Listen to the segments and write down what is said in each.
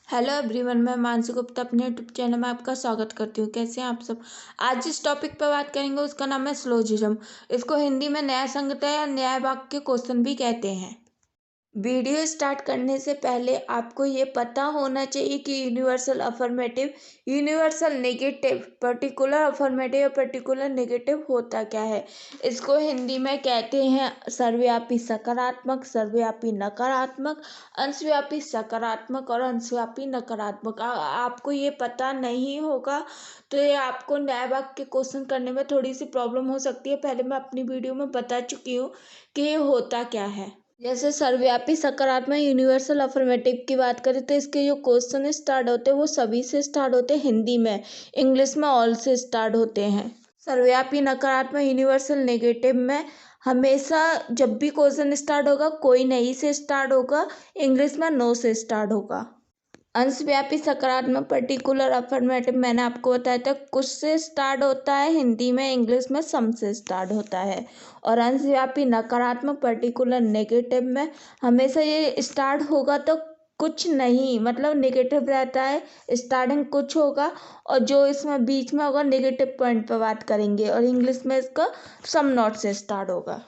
Hello everyone, मैं मानसी गुप्ता अपने YouTube channel में आपका स्वागत करती हूँ। कैसे हैं आप सब। आज जिस टॉपिक पर बात करेंगे उसका नाम है स्लोजिज्म। इसको हिंदी में न्याय संगतता या न्याय वाक्य क्वेश्चन भी कहते हैं। वीडियो स्टार्ट करने से पहले आपको ये पता होना चाहिए कि universal affirmative, universal negative, particular affirmative या पर्टिकुलर नेगेटिव होता क्या है। इसको हिंदी में कहते हैं सर्वव्यापी सकारात्मक, सर्वव्यापी नकारात्मक, अंशव्यापी सकारात्मक और अंशव्यापी नकारात्मक। आपको ये पता नहीं होगा तो ये आपको न्याय वाक्य क्वेश्चन करने में थोड़ी सी प्रॉब्लम हो सकती है। पहले मैं अपनी वीडियो में बता चुकी हूँ कि ये होता क्या है। जैसे सर्वव्यापी सकारात्मक यूनिवर्सल अफर्मेटिव की बात करें तो इसके जो क्वेश्चन स्टार्ट होते हैं वो सभी से स्टार्ट होते हैं हिंदी में, इंग्लिश में ऑल से स्टार्ट होते हैं। सर्वव्यापी नकारात्मक यूनिवर्सल नेगेटिव में हमेशा जब भी क्वेश्चन स्टार्ट होगा कोई नहीं से स्टार्ट होगा, इंग्लिश में नो से स्टार्ट होगा। अंशव्यापी सकारात्मक पर्टिकुलर अफर्मेटिव मैंने आपको बताया था कुछ से स्टार्ट होता है हिंदी में, इंग्लिश में सम से स्टार्ट होता है। और अंशव्यापी नकारात्मक पर्टिकुलर नेगेटिव में हमेशा ये स्टार्ट होगा तो कुछ नहीं, मतलब नेगेटिव रहता है, स्टार्टिंग कुछ होगा और जो इसमें बीच में होगा नेगेटिव पॉइंट पर बात करेंगे। और इंग्लिश में इसका सम नॉट से स्टार्ट होगा।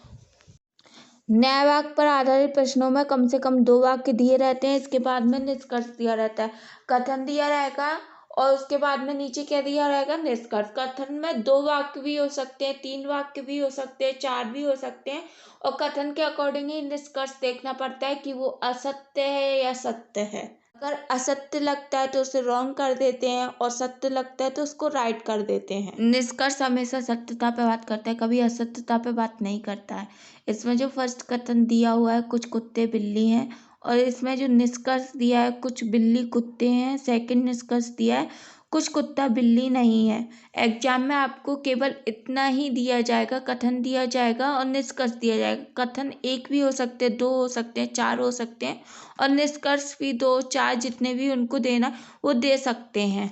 न्याय वाक्य पर आधारित प्रश्नों में कम से कम 2 वाक्य दिए रहते हैं, इसके बाद में निष्कर्ष दिया रहता है। कथन दिया रहेगा और उसके बाद में नीचे क्या दिया रहेगा, निष्कर्ष। कथन में 2 वाक्य भी हो सकते हैं, 3 वाक्य भी हो सकते हैं, 4 भी हो सकते हैं। और कथन के अकॉर्डिंग ही निष्कर्ष देखना पड़ता है कि वो असत्य है या सत्य है। अगर असत्य लगता है तो उसे रॉन्ग कर देते हैं और सत्य लगता है तो उसको राइट कर देते हैं। निष्कर्ष हमेशा सत्यता पे बात करता है, कभी असत्यता पे बात नहीं करता है। इसमें जो फर्स्ट कथन दिया हुआ है कुछ कुत्ते बिल्ली हैं, और इसमें जो निष्कर्ष दिया है कुछ बिल्ली कुत्ते हैं, सेकंड निष्कर्ष दिया है कुछ कुत्ता बिल्ली नहीं है। एग्जाम में आपको केवल इतना ही दिया जाएगा, कथन दिया जाएगा और निष्कर्ष दिया जाएगा। कथन 1 भी हो सकते हैं, 2 हो सकते हैं, 4 हो सकते हैं और निष्कर्ष भी 2, 4 जितने भी उनको देना वो दे सकते हैं।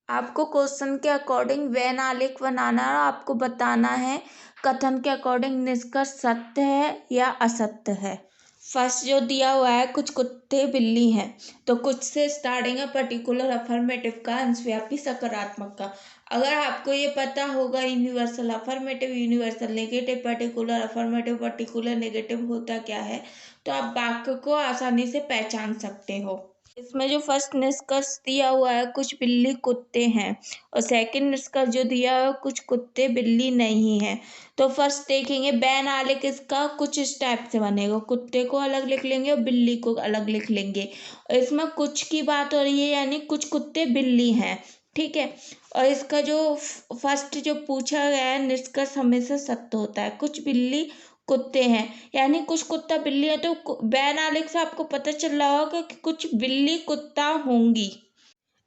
आपको क्वेश्चन के अकॉर्डिंग वैन आलेख बनाना है और आपको बताना है कथन के अकॉर्डिंग निष्कर्ष सत्य है या असत्य है। फर्स्ट जो दिया हुआ है कुछ कुत्ते बिल्ली हैं, तो कुछ से स्टार्टिंग है पर्टिकुलर अफर्मेटिव का, अंशव्यापी सकारात्मक का। अगर आपको ये पता होगा universal affirmative, universal negative, particular affirmative, particular negative होता क्या है, तो आप वाक्य को आसानी से पहचान सकते हो। इसमें जो फर्स्ट निष्कर्ष दिया हुआ है कुछ बिल्ली कुत्ते हैं और सेकंड निष्कर्ष जो दिया हुआ है कुछ कुत्ते बिल्ली नहीं है। तो फर्स्ट देखेंगे वैन आलेख इसका कुछ इस टाइप से बनेगा, कुत्ते को अलग लिख लेंगे और बिल्ली को अलग लिख लेंगे। और इसमें कुछ की बात हो रही है यानी कुछ कुत्ते बिल्ली हैं, ठीक है। और इसका जो फर्स्ट जो पूछा गया है निष्कर्ष हमेशा सत्य होता है, कुछ बिल्ली कुत्ते हैं यानी कुछ कुत्ता बिल्ली है, तो वैन आलेख से आपको पता चल रहा होगा कि कुछ बिल्ली कुत्ता होंगी।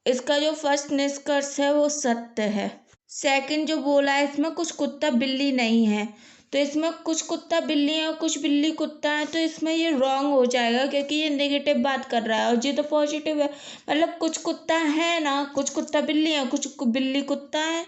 इसका जो फर्स्ट निष्कर्ष है वो सत्य है। सेकंड जो बोला है इसमें कुछ कुत्ता बिल्ली नहीं है, तो इसमें कुछ कुत्ता बिल्ली है और कुछ बिल्ली कुत्ता है, तो इसमें ये रॉन्ग हो जाएगा क्योंकि ये नेगेटिव बात कर रहा है और ये तो पॉजिटिव है। मतलब कुछ कुत्ता है ना, कुछ कुत्ता बिल्ली है, कुछ बिल्ली कुत्ता है।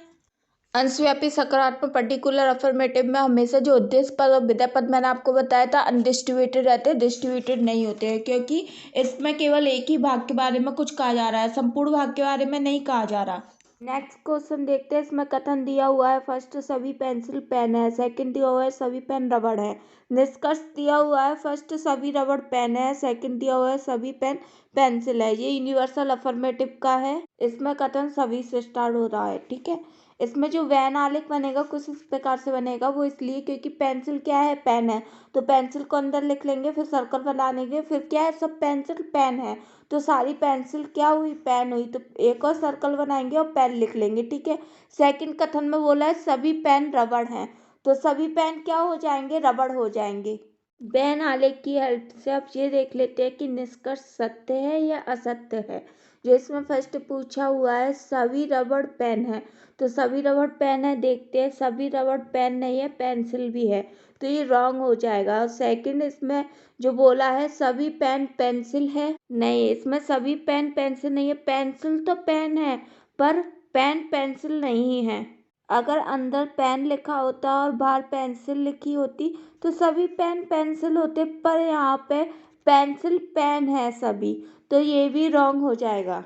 अंशव्यापी सकारात्मक पर्टिकुलर अफर्मेटिव में हमेशा जो उद्देश्य पद और विधेय पद मैंने आपको बताया था अनडिस्ट्रीब्यूटेड रहते हैं, डिस्ट्रीब्यूटेड नहीं होते हैं, क्योंकि इसमें केवल एक ही भाग के बारे में कुछ कहा जा रहा है, संपूर्ण भाग के बारे में नहीं कहा जा रहा। नेक्स्ट क्वेश्चन देखते हैं। इसमें कथन दिया हुआ है फर्स्ट सभी पेंसिल पेन है, सेकंड दिया हुआ है सभी पेन रबड़ है। निष्कर्ष दिया हुआ है फर्स्ट सभी रबड़ पेन है, सेकंड दिया हुआ है सभी पेन पेंसिल है। ये यूनिवर्सल अफर्मेटिव का है। इसमें कथन सभी से स्टार्ट हो रहा है, ठीक है। इसमें जो वैन आलेख बनेगा कुछ इस प्रकार से बनेगा, वो इसलिए क्योंकि पेंसिल क्या है, पेन है, तो पेंसिल को अंदर लिख लेंगे, फिर सर्कल बना लेंगे, फिर क्या है सब पेंसिल पेन है, तो सारी पेंसिल क्या हुई, पेन हुई, तो एक और सर्कल बनाएंगे और पेन लिख लेंगे, ठीक है। सेकंड कथन में बोला है सभी पेन रबड़ हैं, तो सभी पेन क्या हो जाएंगे, रबड़ हो जाएंगे। वैन आलेख की हेल्प से आप ये देख लेते हैं कि निष्कर्ष सत्य है या असत्य है। जो इसमें फर्स्ट पूछा हुआ है सभी रबड़ पेन है, तो सभी रबड़ पेन है, देखते हैं सभी रबड़ पेन नहीं है, पेंसिल भी है, तो ये रॉन्ग हो जाएगा। और सेकंड इसमें जो बोला है सभी पेन पेंसिल है, नहीं, इसमें सभी पेन पेंसिल नहीं है, पेंसिल तो पेन है पर पेन पेंसिल नहीं है। अगर अंदर पेन लिखा होता और बाहर पेंसिल लिखी होती तो सभी पेन पेंसिल होते, पर यहाँ पे पेंसिल पेन है सभी, तो ये भी रॉन्ग हो जाएगा।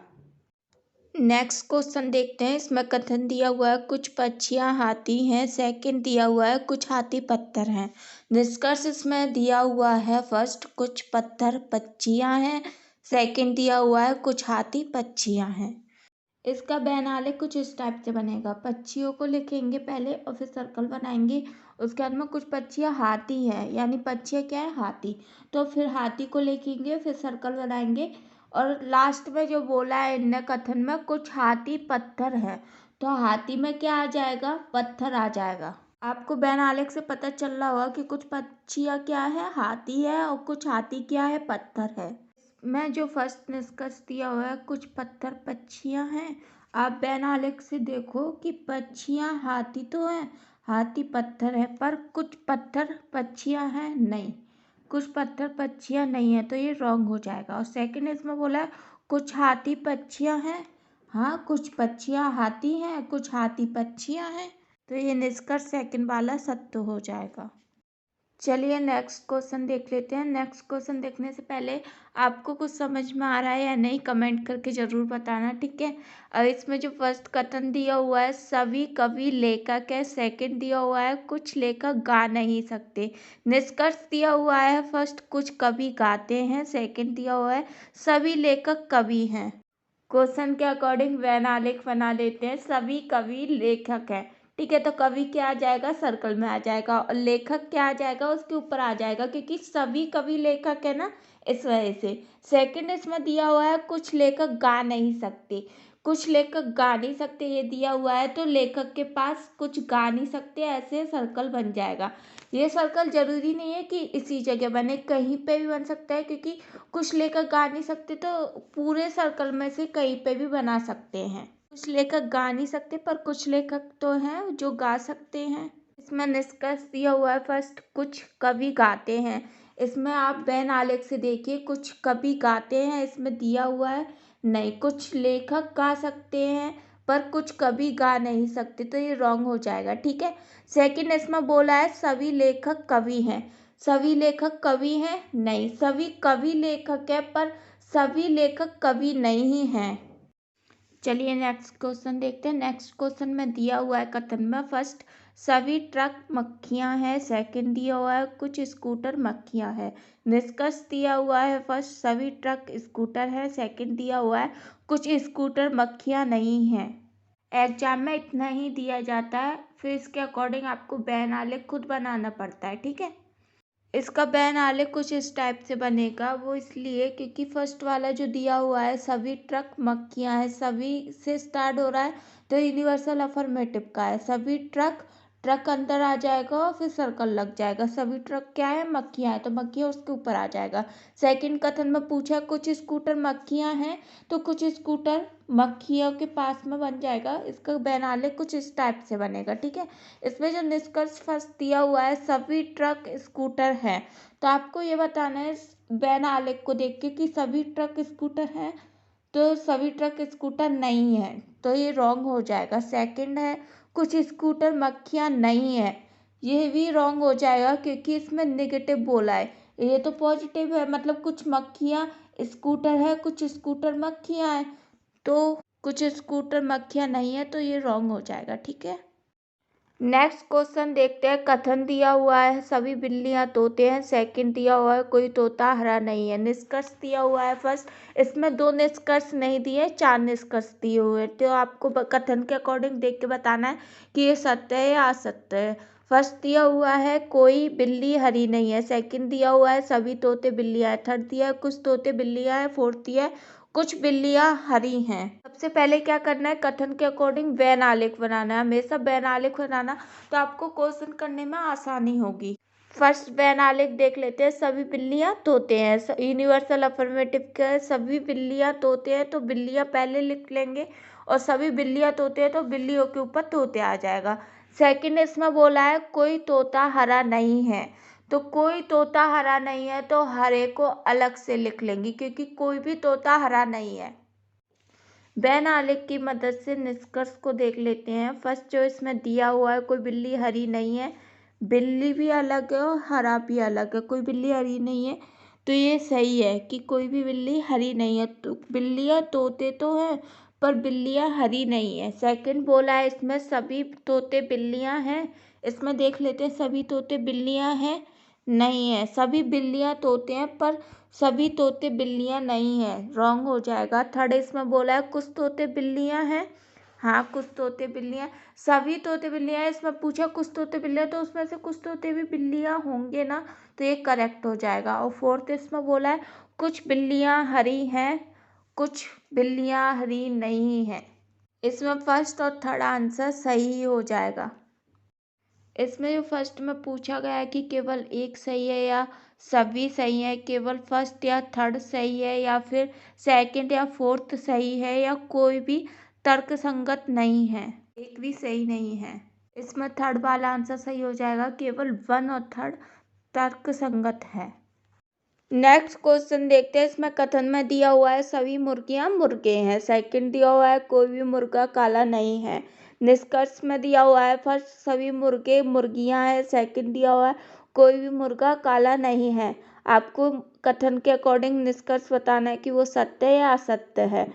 नेक्स्ट क्वेश्चन देखते हैं। इसमें कथन दिया हुआ है कुछ पक्षियाँ हाथी हैं। सेकंड दिया हुआ है कुछ हाथी पत्थर हैं। निष्कर्ष इसमें दिया हुआ है फर्स्ट कुछ पत्थर पक्षियाँ हैं। सेकंड दिया हुआ है कुछ हाथी पक्षियाँ हैं। इसका बैनाले कुछ इस टाइप से बनेगा। पक्षियों को लिखेंगे पहले और फिर सर्कल बनाएंगे। उसके बाद में कुछ पक्षियाँ हाथी है, यानी पक्षियाँ क्या है, हाथी। तो फिर हाथी को लिखेंगे, फिर सर्कल बनाएंगे और लास्ट में जो बोला है इनने कथन में कुछ हाथी पत्थर है, तो हाथी में क्या आ जाएगा, पत्थर आ जाएगा। आपको बैनाले से पता चल रहा होगा कि कुछ पक्षियाँ क्या है, हाथी है, और कुछ हाथी क्या है, पत्थर है। मैं जो फर्स्ट निष्कर्ष दिया हुआ है कुछ पत्थर पक्षियाँ हैं। आप बैनालेख से देखो कि पक्षियाँ हाथी तो हैं, हाथी पत्थर है, पर कुछ पत्थर पक्षियाँ हैं नहीं, कुछ पत्थर पक्षियाँ नहीं है, तो ये रॉन्ग हो जाएगा। और सेकंड इसमें बोला है कुछ हाथी पक्षियाँ हैं। हाँ, कुछ पक्षियाँ हाथी हैं, कुछ हाथी पक्षियाँ हैं, तो ये निष्कर्ष सेकंड वाला सत्य हो जाएगा। चलिए नेक्स्ट क्वेश्चन देख लेते हैं। नेक्स्ट क्वेश्चन देखने से पहले आपको कुछ समझ में आ रहा है या नहीं कमेंट करके ज़रूर बताना, ठीक है। और इसमें जो फर्स्ट कथन दिया हुआ है सभी कवि लेखक है। सेकंड दिया हुआ है कुछ लेखक गा नहीं सकते। निष्कर्ष दिया हुआ है फर्स्ट कुछ कवि गाते हैं। सेकंड दिया हुआ है सभी लेखक कवि हैं। क्वेश्चन के अकॉर्डिंग वैनालेख बना लेते हैं। सभी कवि लेखक है, ठीक है, तो कवि क्या आ जाएगा, सर्कल में आ जाएगा, और लेखक क्या आ जाएगा, उसके ऊपर आ जाएगा, क्योंकि सभी कवि लेखक है ना, इस वजह से। सेकंड इसमें दिया हुआ है कुछ लेखक गा नहीं सकते। कुछ लेखक गा नहीं सकते ये दिया हुआ है, तो लेखक के पास कुछ गा नहीं सकते, ऐसे सर्कल बन जाएगा। ये सर्कल जरूरी नहीं है कि इसी जगह बने, कहीं पे भी बन सकता है, क्योंकि कुछ लेखक गा नहीं सकते तो पूरे सर्कल में से कहीं पे भी बना सकते हैं। कुछ लेखक गा नहीं सकते, पर कुछ लेखक तो हैं जो गा सकते हैं। इसमें निष्कर्ष दिया हुआ है फर्स्ट कुछ कवि गाते हैं। इसमें आप बैनालेख से देखिए कुछ कवि गाते हैं, इसमें दिया हुआ है नहीं, कुछ लेखक गा सकते हैं पर कुछ कवि गा नहीं सकते, तो ये रॉन्ग हो जाएगा, ठीक है। सेकंड इसमें बोला है सभी लेखक कवि हैं। सभी लेखक कवि हैं नहीं, सभी कवि लेखक है पर सभी लेखक कवि नहीं हैं। चलिए नेक्स्ट क्वेश्चन देखते हैं। नेक्स्ट क्वेश्चन में दिया हुआ है कथन में फर्स्ट सभी ट्रक मक्खियां हैं। सेकंड दिया हुआ है कुछ स्कूटर मक्खियां हैं। निष्कर्ष दिया हुआ है फर्स्ट सभी ट्रक स्कूटर है। सेकंड दिया हुआ है कुछ स्कूटर मक्खियां नहीं हैं। एग्जाम में इतना ही दिया जाता है, फिर इसके अकॉर्डिंग आपको बैनालेख खुद बनाना पड़ता है, ठीक है। इसका बैनाले कुछ इस टाइप से बनेगा, वो इसलिए क्योंकि फर्स्ट वाला जो दिया हुआ है सभी ट्रक मक्खियां है, सभी से स्टार्ट हो रहा है, तो यूनिवर्सल अफर्मेटिव का है। सभी ट्रक, ट्रक अंदर आ जाएगा और फिर सर्कल लग जाएगा। सभी ट्रक क्या है, मक्खियां है, तो मक्खियां उसके ऊपर आ जाएगा। सेकंड कथन में पूछा कुछ स्कूटर मक्खियां हैं, तो कुछ स्कूटर मक्खियों के पास में बन जाएगा। इसका बैनाले कुछ इस टाइप से बनेगा, ठीक है। इसमें जो निष्कर्ष फर्स्ट दिया हुआ है सभी ट्रक स्कूटर हैं, तो आपको ये बताना है बैनालेख को देख के कि सभी ट्रक स्कूटर हैं, तो सभी ट्रक स्कूटर नहीं है, तो ये रॉन्ग हो जाएगा। सेकंड है कुछ स्कूटर मक्खियां नहीं है, ये भी रॉन्ग हो जाएगा क्योंकि इसमें नेगेटिव बोला है। ये तो पॉजिटिव है, मतलब कुछ मक्खियां स्कूटर है, कुछ स्कूटर मक्खियां हैं, तो कुछ स्कूटर मक्खियां नहीं है, तो ये रॉन्ग हो जाएगा, ठीक है। नेक्स्ट क्वेश्चन देखते हैं। कथन दिया हुआ है सभी बिल्लियां तोते हैं। सेकंड दिया हुआ है कोई तोता हरा नहीं है। निष्कर्ष दिया हुआ है फर्स्ट, इसमें दो निष्कर्ष नहीं दिए, चार निष्कर्ष दिए हुए हैं, तो आपको कथन के अकॉर्डिंग देख के बताना है कि ये सत्य है या असत्य है। फर्स्ट दिया हुआ है कोई बिल्ली हरी नहीं है। सेकंड दिया हुआ है सभी तोते बिल्लियां है। थर्ड दिया है कुछ तोते बिल्लियां है। फोर्थ दिया है कुछ बिल्लियां हरी हैं। सबसे पहले क्या करना है, कथन के अकॉर्डिंग बैनालेख बनाना है। हमेशा बैनालेख बनाना, तो आपको क्वेश्चन करने में आसानी होगी। फर्स्ट बैनालेख देख लेते हैं। सभी बिल्लियां तोते हैं, यूनिवर्सल अफर्मेटिव का है, सभी बिल्लियां तोते हैं, तो बिल्लियां पहले लिख लेंगे, और सभी बिल्लियां तोते हैं तो बिल्लियों के ऊपर तोते आ जाएगा। सेकंड इसमें बोला है कोई तोता हरा नहीं है, तो कोई तोता हरा नहीं है तो हरे को अलग से लिख लेंगे, क्योंकि कोई भी तोता हरा नहीं है। बैनालेख की मदद से निष्कर्ष को देख लेते हैं। फर्स्ट जो इसमें दिया हुआ है कोई बिल्ली हरी नहीं है, बिल्ली भी अलग है और हरा भी अलग है, कोई बिल्ली हरी नहीं है, तो ये सही है कि कोई भी बिल्ली हरी नहीं है। तो बिल्लियाँ तोते तो हैं पर बिल्लियाँ हरी नहीं है। सेकंड बोला है इसमें सभी तोते बिल्लियाँ हैं। इसमें देख लेते हैं सभी तोते बिल्लियाँ हैं, नहीं है। सभी बिल्लियाँ तोते हैं पर सभी तोते बिल्लियाँ नहीं हैं, रॉन्ग हो जाएगा। थर्ड इसमें बोला है कुछ तोते बिल्लियाँ हैं, हाँ कुछ तोते बिल्लियाँ। सभी तोते बिल्लियाँ हैं, इसमें पूछा कुछ तोते बिल्लियाँ, तो उसमें से कुछ तोते भी बिल्लियाँ होंगे ना, तो ये करेक्ट हो जाएगा। और फोर्थ इसमें बोला है कुछ बिल्लियाँ हरी हैं, कुछ बिल्लियाँ हरी नहीं हैं। इसमें फर्स्ट और थर्ड आंसर सही हो जाएगा। इसमें जो फर्स्ट में पूछा गया है कि केवल एक सही है या सभी सही है, केवल फर्स्ट या थर्ड सही है या फिर सेकंड या फोर्थ सही है या कोई भी तर्कसंगत नहीं है, एक भी सही नहीं है। इसमें थर्ड वाला आंसर सही हो जाएगा, केवल वन और थर्ड तर्कसंगत है। नेक्स्ट क्वेश्चन देखते हैं। इसमें कथन में दिया हुआ है सभी मुर्गियां मुर्गे हैं। सेकंड दिया हुआ है कोई भी मुर्गा काला नहीं है। निष्कर्ष में दिया हुआ है फर्स्ट सभी मुर्गे मुर्गियां हैं। सेकंड दिया हुआ है कोई भी मुर्गा काला नहीं है। आपको कथन के अकॉर्डिंग निष्कर्ष बताना है कि वो सत्य है या असत्य है।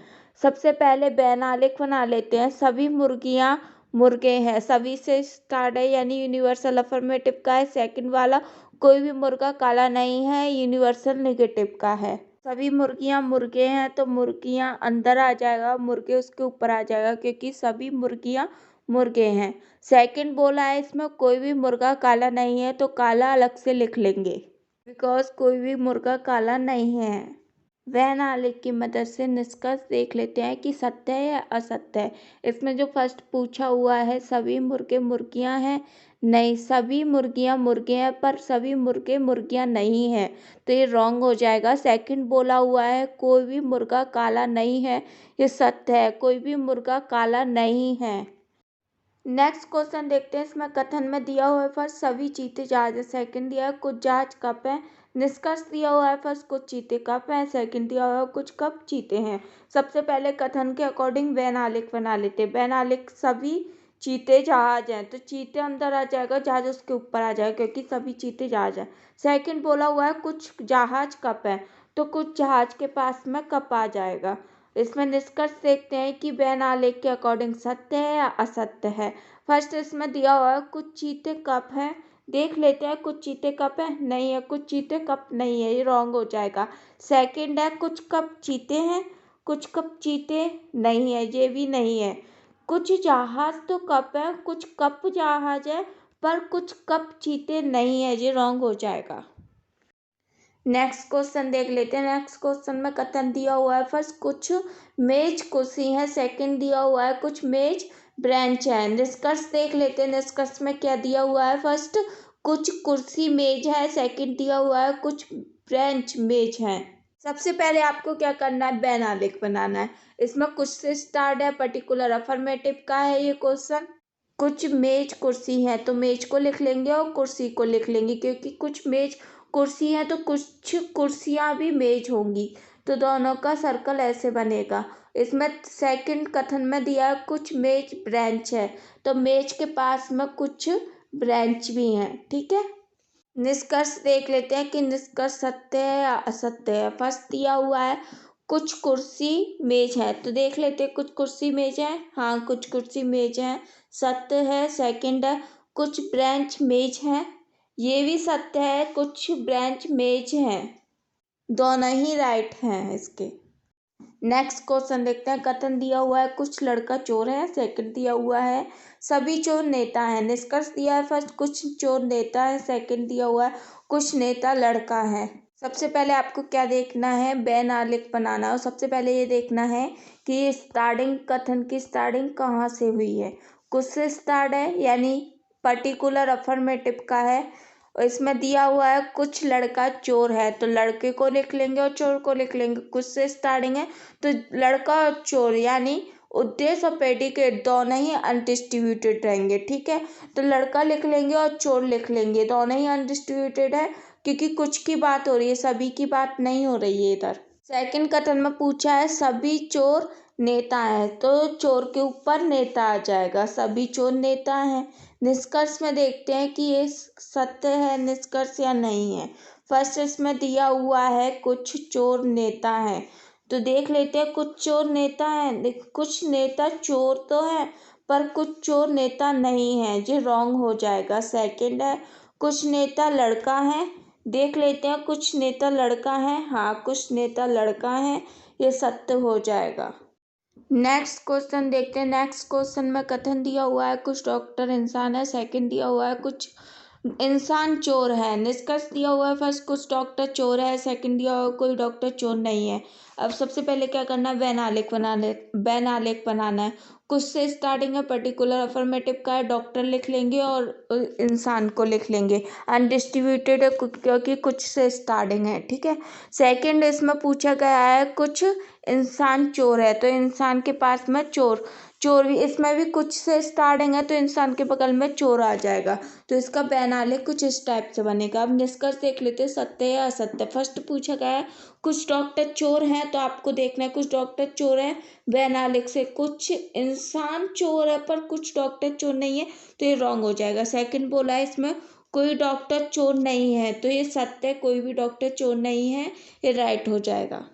सबसे पहले वैनालिक बना लेते हैं। सभी मुर्गियां मुर्गे हैं, सभी से स्टार्ट है यानी यूनिवर्सल अफर्मेटिव का है। सेकंड वाला कोई भी मुर्गा काला नहीं है, यूनिवर्सल नेगेटिव का है। सभी मुर्गियां मुर्गे हैं तो मुर्गियां अंदर आ जाएगा, मुर्गे उसके ऊपर आ जाएगा क्योंकि सभी मुर्गियां मुर्गे हैं। सेकंड बोला है इसमें कोई भी मुर्गा काला नहीं है, तो काला अलग से लिख लेंगे बिकॉज कोई भी मुर्गा काला नहीं है। वैन आलेख की मदद से निष्कर्ष देख लेते हैं कि सत्य है या असत्य है। इसमें जो फर्स्ट पूछा हुआ है सभी मुर्गे मुर्गियां हैं, नहीं सभी मुर्गियां मुर्गे हैं पर सभी मुर्गे मुर्गियां नहीं हैं, तो ये रॉन्ग हो जाएगा। सेकंड बोला हुआ है कोई भी मुर्गा काला नहीं है, ये सत्य है, कोई भी मुर्गा काला नहीं है। नेक्स्ट क्वेश्चन देखते हैं। इसमें कथन में दिया हुआ है फर्स्ट सभी चीते जहाज है। सेकंड दिया है कुछ जहाज कप है। निष्कर्ष दिया हुआ है फर्स्ट कुछ चीते कप है। सेकंड दिया हुआ है कुछ कप चीते हैं। सबसे पहले कथन के अकॉर्डिंग वैन आलेख बना लेते हैं। वैन आलेख सभी चीते जहाज हैं, तो चीते अंदर आ जाएगा, जहाज उसके ऊपर आ जाएगा क्योंकि सभी चीते जहाज हैं। सेकंड बोला हुआ है कुछ जहाज कप है, तो कुछ जहाज के पास में कप आ जाएगा। इसमें निष्कर्ष देखते हैं कि वैन आलेख के अकॉर्डिंग सत्य है या असत्य है। फर्स्ट इसमें दिया हुआ है कुछ चीते कप है, देख लेते हैं कुछ चीते कप है, नहीं है, कुछ चीते कप नहीं है, ये रॉन्ग हो जाएगा। सेकंड है कुछ कप चीते हैं, कुछ कप चीते नहीं है, ये भी नहीं है। कुछ जहाज तो कप है, कुछ कप जहाज है पर कुछ कप चीते नहीं है, ये रॉन्ग हो जाएगा। नेक्स्ट क्वेश्चन देख लेते हैं। नेक्स्ट क्वेश्चन में कथन दिया हुआ है फर्स्ट कुछ मेज कुर्सी है। सेकंड दिया हुआ है कुछ मेज ब्रेंच है। निष्कर्ष देख लेते हैं। निष्कर्ष में क्या दिया हुआ है फर्स्ट कुछ कुर्सी मेज है। सेकंड दिया हुआ है कुछ ब्रेंच मेज है। सबसे पहले आपको क्या करना है, वैन आलेख बनाना है। इसमें कुछ से स्टार्ट है, पर्टिकुलर अफर्मेटिव का है ये क्वेश्चन। कुछ मेज कुर्सी है तो मेज को लिख लेंगे और कुर्सी को लिख लेंगे क्योंकि कुछ मेज कुर्सी है तो कुछ कुर्सियां भी मेज होंगी, तो दोनों का सर्कल ऐसे बनेगा। इसमें सेकंड कथन में दिया है कुछ मेज ब्रेंच है, तो मेज के पास में कुछ ब्रेंच भी हैं, ठीक है। निष्कर्ष देख लेते हैं कि निष्कर्ष सत्य है या असत्य है। फर्स्ट दिया हुआ है कुछ कुर्सी मेज है, तो देख लेते हैं कुछ कुर्सी मेज है, हाँ कुछ कुर्सी मेज है, सत्य है। सेकंड है कुछ ब्रेंच मेज है, ये भी सत्य है, कुछ ब्रेंच मेज हैं, दोनों ही राइट हैं इसके। नेक्स्ट क्वेश्चन देखते हैं। कथन दिया हुआ है कुछ लड़का चोर है। सेकंड दिया हुआ है सभी चोर नेता है। निष्कर्ष दिया है फर्स्ट कुछ चोर नेता है। सेकंड दिया हुआ है कुछ नेता लड़का है। सबसे पहले आपको क्या देखना है, वैन आलेख बनाना है। और सबसे पहले ये देखना है कि स्टार्टिंग कथन की स्टार्टिंग कहाँ से हुई है। कुछ से स्टार्ट है यानी पर्टिकुलर अफर्मेटिव का है। और इसमें दिया हुआ है कुछ लड़का चोर है, तो लड़के को लिख लेंगे और चोर को लिख लेंगे। कुछ से स्टार्टिंग है तो लड़का और चोर यानी उद्देश्य और प्रेडिकेट दोनों ही अनडिस्ट्रीब्यूटेड रहेंगे, ठीक है। तो लड़का लिख लेंगे और चोर लिख लेंगे, दोनों ही अनडिस्ट्रीब्यूटेड है क्योंकि कुछ की बात हो रही है, सभी की बात नहीं हो रही है इधर। सेकंड कथन में पूछा है सभी चोर नेता है, तो चोर के ऊपर नेता आ जाएगा, सभी चोर नेता हैं। निष्कर्ष में देखते हैं कि ये सत्य है निष्कर्ष या नहीं है। फर्स्ट इसमें दिया हुआ है कुछ चोर नेता हैं, तो देख लेते हैं कुछ चोर नेता हैं। कुछ नेता चोर तो है पर कुछ चोर नेता नहीं है, ये रॉन्ग हो जाएगा। सेकंड है कुछ नेता लड़का है, देख लेते हैं कुछ नेता लड़का है, हाँ कुछ नेता लड़का है, ये सत्य हो जाएगा। नेक्स्ट क्वेश्चन देखते हैं। नेक्स्ट क्वेश्चन में कथन दिया हुआ है कुछ डॉक्टर इंसान है, सेकंड दिया हुआ है कुछ इंसान चोर है। निष्कर्ष दिया हुआ है फर्स्ट कुछ डॉक्टर चोर है, सेकंड दिया हुआ कोई डॉक्टर चोर नहीं है। अब सबसे पहले क्या करना है, वैन आलेख बनाना है। कुछ से स्टार्टिंग है, पर्टिकुलर अफर्मेटिव का है, डॉक्टर लिख लेंगे और इंसान को लिख लेंगे। अनडिस्ट्रीब्यूटेड है क्योंकि कुछ से स्टार्टिंग है, ठीक है। सेकंड इसमें पूछा गया है कुछ इंसान चोर है, तो इंसान के पास में चोर भी, इसमें भी कुछ से स्टार्टिंग है तो इंसान के बगल में चोर आ जाएगा, तो इसका वैनालिक कुछ इस टाइप से बनेगा। अब निष्कर्ष देख लेते हैं, सत्य या असत्य। फर्स्ट पूछा गया है कुछ डॉक्टर चोर हैं, तो आपको देखना है कुछ डॉक्टर चोर हैं वैनालिक से। कुछ इंसान चोर है पर कुछ डॉक्टर चोर नहीं है, तो ये रॉन्ग हो जाएगा। सेकंड बोला है इसमें कोई डॉक्टर चोर नहीं है, तो ये सत्य है, कोई भी डॉक्टर चोर नहीं है, ये राइट हो जाएगा।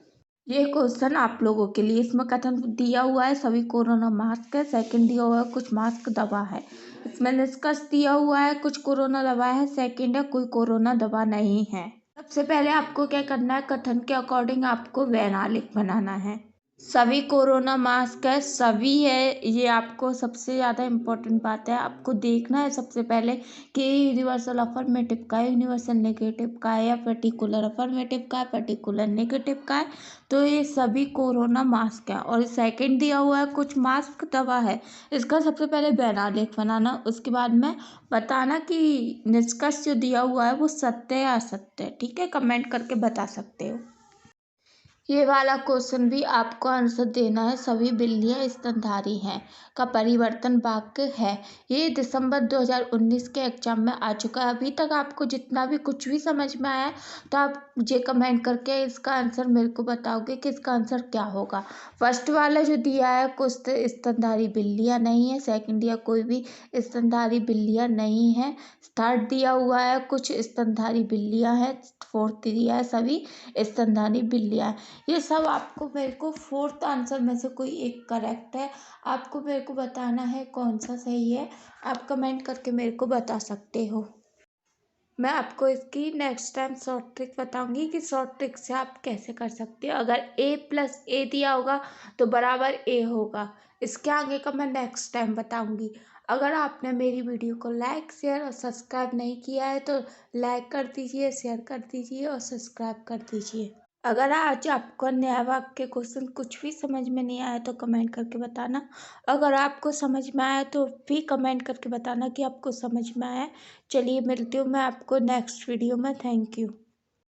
ये क्वेश्चन आप लोगों के लिए। इसमें कथन दिया हुआ है सभी कोरोना मास्क है, सेकंड दिया हुआ है कुछ मास्क दवा है। इसमें निष्कर्ष दिया हुआ है कुछ कोरोना दवा है, सेकंड है कोई कोरोना दवा नहीं है। सबसे पहले आपको क्या करना है, कथन के अकॉर्डिंग आपको वैनालिक बनाना है। सभी कोरोना मास्क है, सभी है, ये आपको सबसे ज़्यादा इम्पोर्टेंट बात है। आपको देखना है सबसे पहले कि यूनिवर्सल अफर्मेटिव का है, यूनिवर्सल नेगेटिव का है, या पर्टिकुलर अफर्मेटिव का है, पर्टिकुलर नेगेटिव का है, तो ये सभी कोरोना मास्क है। और सेकंड दिया हुआ है कुछ मास्क दवा है, इसका सबसे पहले वैनालिक बनाना, उसके बाद में बताना कि निष्कर्ष जो दिया हुआ है वो सत्य या असत्य है, ठीक है। कमेंट करके बता सकते हो। ये वाला क्वेश्चन भी आपको आंसर देना है। सभी बिल्लियाँ स्तनधारी हैं का परिवर्तन वाक्य है। ये दिसंबर 2019 के एग्जाम में आ चुका है। अभी तक आपको जितना भी कुछ भी समझ में आया है तो आप मुझे कमेंट करके इसका आंसर मेरे को बताओगे कि इसका आंसर क्या होगा। फर्स्ट वाला जो दिया है कुछ स्तनधारी बिल्लियाँ नहीं है, सेकंड दिया कोई भी स्तनधारी बिल्लियाँ नहीं है, थर्ड दिया हुआ है कुछ स्तनधारी बिल्लियाँ हैं, फोर्थ दिया है सभी स्तनधारी बिल्लियाँ हैं। ये सब आपको मेरे को फोर्थ आंसर में से कोई एक करेक्ट है, आपको मेरे को बताना है कौन सा सही है। आप कमेंट करके मेरे को बता सकते हो। मैं आपको इसकी नेक्स्ट टाइम शॉर्ट ट्रिक बताऊंगी कि शॉर्ट ट्रिक से आप कैसे कर सकते हो। अगर A+A दिया होगा तो बराबर A होगा, इसके आगे का मैं नेक्स्ट टाइम बताऊंगी। अगर आपने मेरी वीडियो को लाइक शेयर और सब्सक्राइब नहीं किया है तो लाइक कर दीजिए, शेयर कर दीजिए और सब्सक्राइब कर दीजिए। अगर आज आपको न्याय वाक्य क्वेश्चन कुछ भी समझ में नहीं आया तो कमेंट करके बताना। अगर आपको समझ में आया तो भी कमेंट करके बताना कि आपको समझ में आया। चलिए मिलती हूँ मैं आपको नेक्स्ट वीडियो में। Thank you.